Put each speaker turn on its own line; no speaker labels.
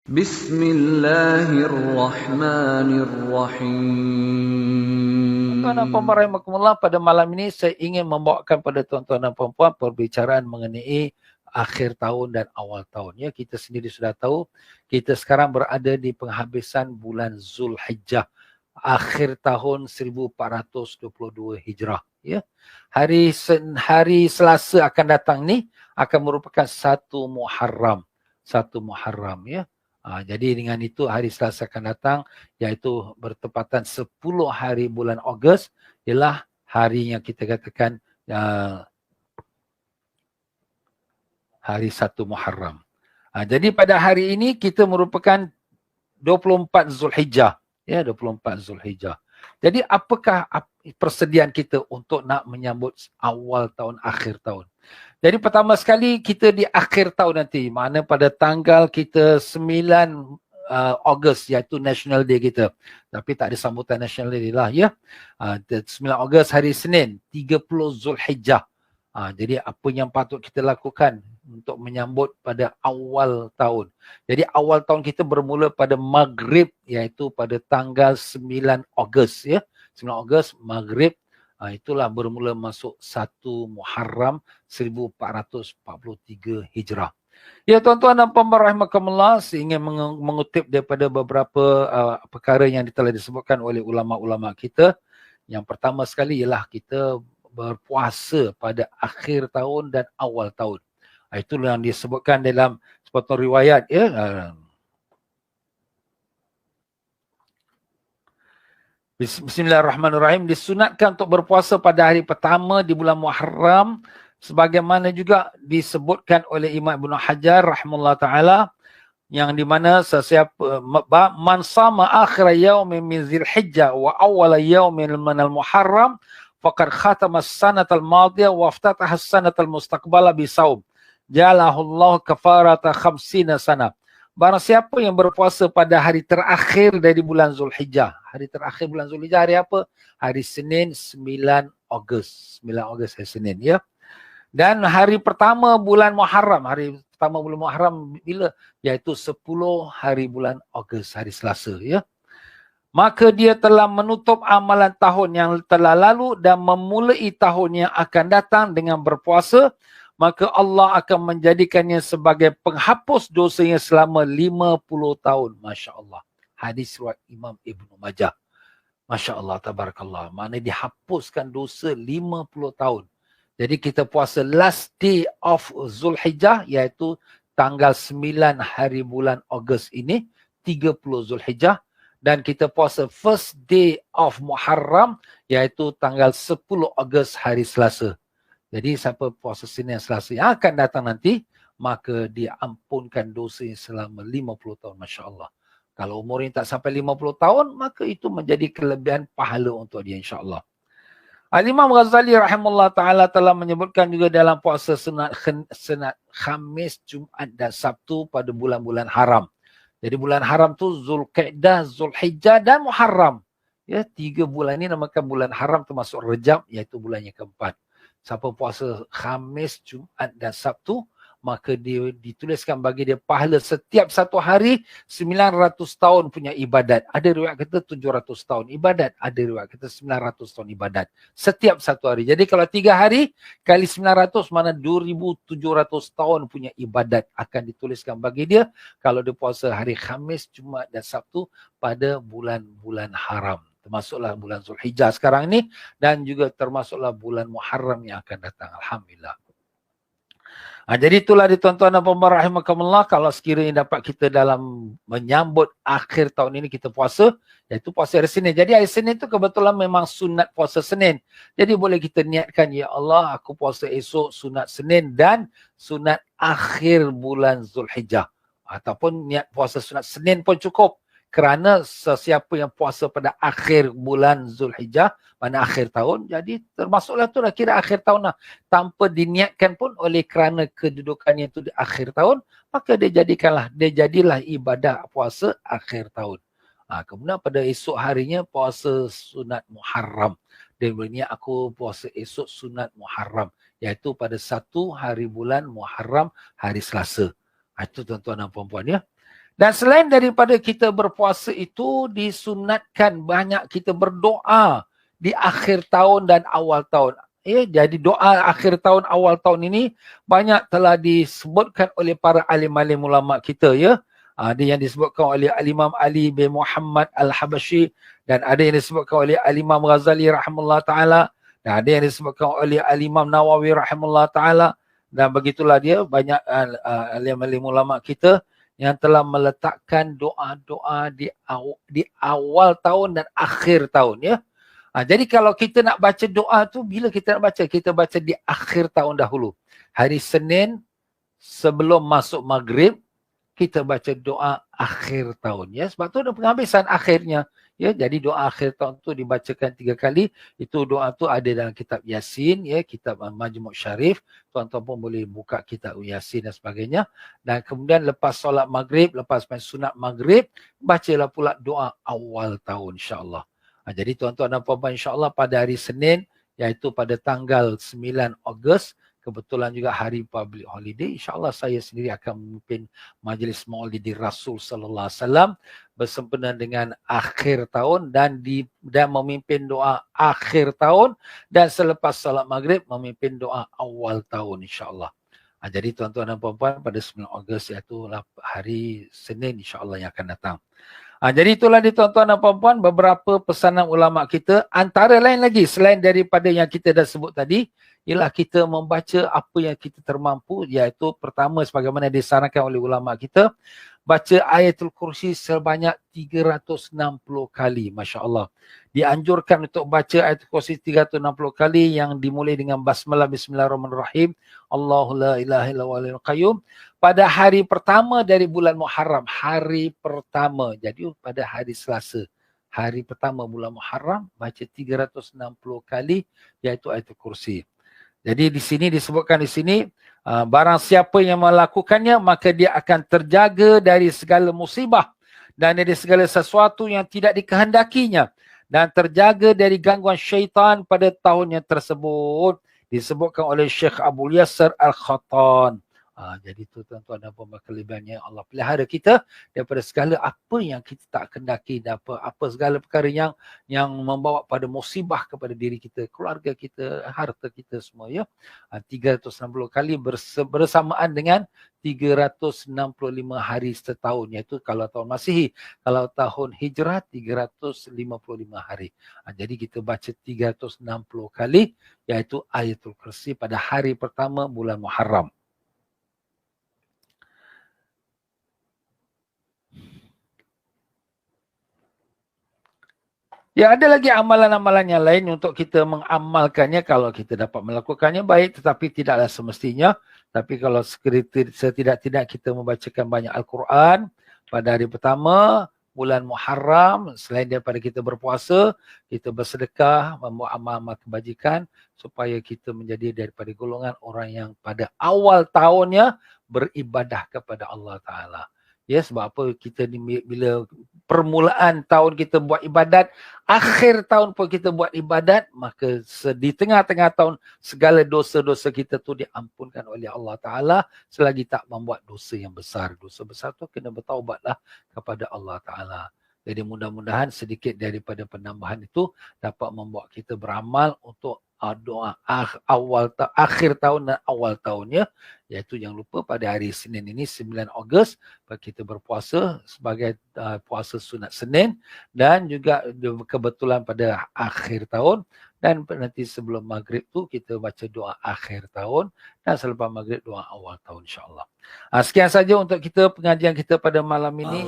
Tuan-tuan dan
Bismillahirrahmanirrahim.
puan rahimakumullah, pada malam ini saya ingin membawakan pada tuan-tuan dan puan-puan perbicaraan mengenai akhir tahun dan awal tahun. Ya, kita sendiri sudah tahu kita sekarang berada di penghabisan bulan Zulhijjah, akhir tahun 1422 Hijrah. Ya. Hari Selasa akan datang ni akan merupakan satu Muharram. Ya. Jadi dengan itu hari Selasa akan datang, iaitu bertepatan 10 hari bulan Ogos, ialah hari yang kita katakan hari 1 Muharram. Jadi pada hari ini kita merupakan 24 Zulhijjah. Ya, 24 Zulhijjah. Jadi apakah persediaan kita untuk nak menyambut awal tahun, akhir tahun? Jadi pertama sekali kita di akhir tahun nanti, mana pada tanggal kita 9 Ogos, iaitu National Day kita. Tapi tak ada sambutan National Day lah ya. 9 Ogos hari Senin, 30 Zulhijjah. Jadi apa yang patut kita lakukan untuk menyambut pada awal tahun. Jadi awal tahun kita bermula pada Maghrib, iaitu pada tanggal 9 Ogos ya. 9 Ogos Maghrib, itulah bermula masuk 1 Muharram 1443 Hijrah. Ya tuan-tuan dan puan rahimakumullah, saya ingin mengutip daripada beberapa perkara yang telah disebutkan oleh ulama-ulama kita. Yang pertama sekali ialah kita berpuasa pada akhir tahun dan awal tahun. Itulah yang disebutkan dalam sepotong riwayat ya. Bismillahirrahmanirrahim. Disunatkan untuk berpuasa pada hari pertama di bulan Muharram, sebagaimana juga disebutkan oleh Imam Ibn Hajar rahimahullah ta'ala, yang di mana sesiapa man sama akhir yaumin min Zulhijjah wa awwal yaumin min al-Muharram faqad khatama as-sanata al-madiyah wa iftataha as-sanata al-mustaqbala bisaum jalahu Allah kafarata 50 sana. Barang siapa yang berpuasa pada hari terakhir dari bulan Zulhijjah. Hari terakhir bulan Zulhijjah hari apa? Hari Senin 9 Ogos. 9 Ogos hari Senin ya. Dan hari pertama bulan Muharram. Hari pertama bulan Muharram bila? Iaitu 10 hari bulan Ogos, hari Selasa ya. Maka dia telah menutup amalan tahun yang telah lalu dan memulai tahun yang akan datang dengan berpuasa. Maka Allah akan menjadikannya sebagai penghapus dosanya selama 50 tahun. Masya Allah. Hadis riwayat Imam Ibn Majah. Masya Allah, tabarakallah. Maknanya dihapuskan dosa 50 tahun. Jadi kita puasa last day of Zulhijjah, iaitu tanggal 9 hari bulan Ogos ini, 30 Zulhijjah. Dan kita puasa first day of Muharram, iaitu tanggal 10 Ogos hari Selasa. Jadi siapa puasa Senin Selasa yang akan datang nanti, maka diampunkan dosa selama 50 tahun. Masya Allah. Kalau umurnya tak sampai 50 tahun, maka itu menjadi kelebihan pahala untuk dia insya-Allah. Al-Imam Ghazali rahimahullah ta'ala telah menyebutkan juga dalam puasa sunat Khamis, Jumaat dan Sabtu pada bulan-bulan haram. Jadi bulan haram tu Zulqa'dah, Zulhijjah dan Muharram. Ya, 3 bulan ini namakan bulan haram, termasuk Rejab, iaitu bulan yang keempat. Siapa puasa Khamis, Jumaat dan Sabtu, maka dia dituliskan bagi dia pahala setiap satu hari 900 tahun punya ibadat. Ada riwayat kata 700 tahun ibadat, ada riwayat kata 900 tahun ibadat setiap satu hari. Jadi kalau 3 hari kali 900 mana 2700 tahun punya ibadat akan dituliskan bagi dia kalau dia puasa hari Khamis, Jumaat dan Sabtu pada bulan-bulan haram. Termasuklah bulan Zulhijjah sekarang ini dan juga termasuklah bulan Muharram yang akan datang. Alhamdulillah. Jadi itulah tuan-tuan dan puan rahimakumullah, kalau sekiranya dapat kita dalam menyambut akhir tahun ini kita puasa, iaitu puasa hari Senin. Jadi hari Senin itu kebetulan memang sunat puasa Senin. Jadi boleh kita niatkan, ya Allah aku puasa esok sunat Senin dan sunat akhir bulan Zulhijjah. Ataupun niat puasa sunat Senin pun cukup. Kerana sesiapa yang puasa pada akhir bulan Zulhijjah, pada akhir tahun, jadi termasuklah tu lah kira akhir tahun lah. Tanpa diniatkan pun oleh kerana kedudukannya itu di akhir tahun, maka dia jadilah ibadah puasa akhir tahun. Kemudian pada esok harinya puasa sunat Muharram. Dia berniat aku puasa esok sunat Muharram, iaitu pada 1 hari bulan Muharram hari Selasa. Itu tuan-tuan dan puan-puan ya. Dan selain daripada kita berpuasa itu, disunatkan banyak kita berdoa di akhir tahun dan awal tahun. Jadi doa akhir tahun, awal tahun ini banyak telah disebutkan oleh para alim-alim ulama kita, ya. Ada yang disebutkan oleh Al-Imam Ali bin Muhammad Al-Habashi, dan ada yang disebutkan oleh Al-Imam Ghazali rahimahullah ta'ala, dan ada yang disebutkan oleh Al-Imam Nawawi rahimahullah ta'ala, dan begitulah dia banyak alim-alim ulama kita yang telah meletakkan doa-doa di awal tahun dan akhir tahun, ya. Jadi kalau kita nak baca doa tu, bila kita nak baca? Kita baca di akhir tahun dahulu. Hari Senin sebelum masuk maghrib, kita baca doa akhir tahun, ya. Sebab tu ada penghabisan akhirnya, ya. Jadi doa akhir tahun tu dibacakan 3 kali. Itu doa tu ada dalam kitab Yasin, ya, kitab Majmu' Syarif. Tuan-tuan pun boleh buka kitab Yasin dan sebagainya. Dan kemudian lepas solat maghrib, lepas main sunat maghrib, bacalah pula doa awal tahun, insya-Allah. Jadi tuan-tuan dan puan-puan, insya-Allah pada hari Senin, iaitu pada tanggal 9 Ogos, kebetulan juga hari public holiday, insya-Allah saya sendiri akan memimpin majlis Maulidi Rasul sallallahu alaihi wasallam bersempena dengan akhir tahun dan memimpin doa akhir tahun, dan selepas salat maghrib memimpin doa awal tahun, insya-Allah. Jadi tuan-tuan dan puan-puan, pada 9 Ogos iaitu hari Senin, insya-Allah yang akan datang. Jadi itulah dia tuan-tuan dan puan-puan beberapa pesanan ulama kita. Antara lain lagi selain daripada yang kita dah sebut tadi, ialah kita membaca apa yang kita termampu, iaitu pertama sebagaimana disarankan oleh ulama kita, baca ayatul kursi sebanyak 360 kali, masya-Allah. Dianjurkan untuk baca ayatul kursi 360 kali yang dimulai dengan basmalah bismillahirrahmanirrahim, Allahu la ilaha illallah al qayyum, pada hari pertama dari bulan Muharram, hari pertama. Jadi pada hari Selasa, hari pertama bulan Muharram, baca 360 kali iaitu ayatul kursi. Jadi di sini disebutkan di sini, barang siapa yang melakukannya maka dia akan terjaga dari segala musibah dan dari segala sesuatu yang tidak dikehendakinya, dan terjaga dari gangguan syaitan pada tahun yang tersebut. Disebutkan oleh Syekh Abu Yasir Al-Khattan. Jadi tu tuan-tuan dan puan-puan, kelebihannya Allah pelihara kita daripada segala apa yang kita tak kendaki, dan apa segala perkara yang membawa pada musibah kepada diri kita, keluarga kita, harta kita semua, ya. 360 kali bersamaan dengan 365 hari setahun, iaitu kalau tahun Masihi, kalau tahun Hijrah 355 hari. Jadi kita baca 360 kali iaitu ayatul kursi pada hari pertama bulan Muharram. Ya, ada lagi amalan-amalan yang lain untuk kita mengamalkannya. Kalau kita dapat melakukannya baik, tetapi tidaklah semestinya. Tapi kalau setidak-tidak kita membacakan banyak Al-Quran pada hari pertama bulan Muharram, selain daripada kita berpuasa, kita bersedekah, membuat amal-amal kebajikan supaya kita menjadi daripada golongan orang yang pada awal tahunnya beribadah kepada Allah Ta'ala. Ya, sebab apa kita ni bila permulaan tahun kita buat ibadat, akhir tahun pun kita buat ibadat, maka di tengah-tengah tahun segala dosa-dosa kita tu diampunkan oleh Allah Ta'ala selagi tak membuat dosa yang besar. Dosa besar tu kena bertaubatlah kepada Allah Ta'ala. Jadi mudah-mudahan sedikit daripada penambahan itu dapat membuat kita beramal untuk doa akhir tahun dan awal tahunnya, iaitu jangan lupa pada hari Senin ini 9 Ogos kita berpuasa sebagai puasa sunat Senin, dan juga kebetulan pada akhir tahun, dan nanti sebelum maghrib tu kita baca doa akhir tahun, dan selepas maghrib doa awal tahun, insya-Allah. Sekian saja untuk kita pengajian kita pada malam ini.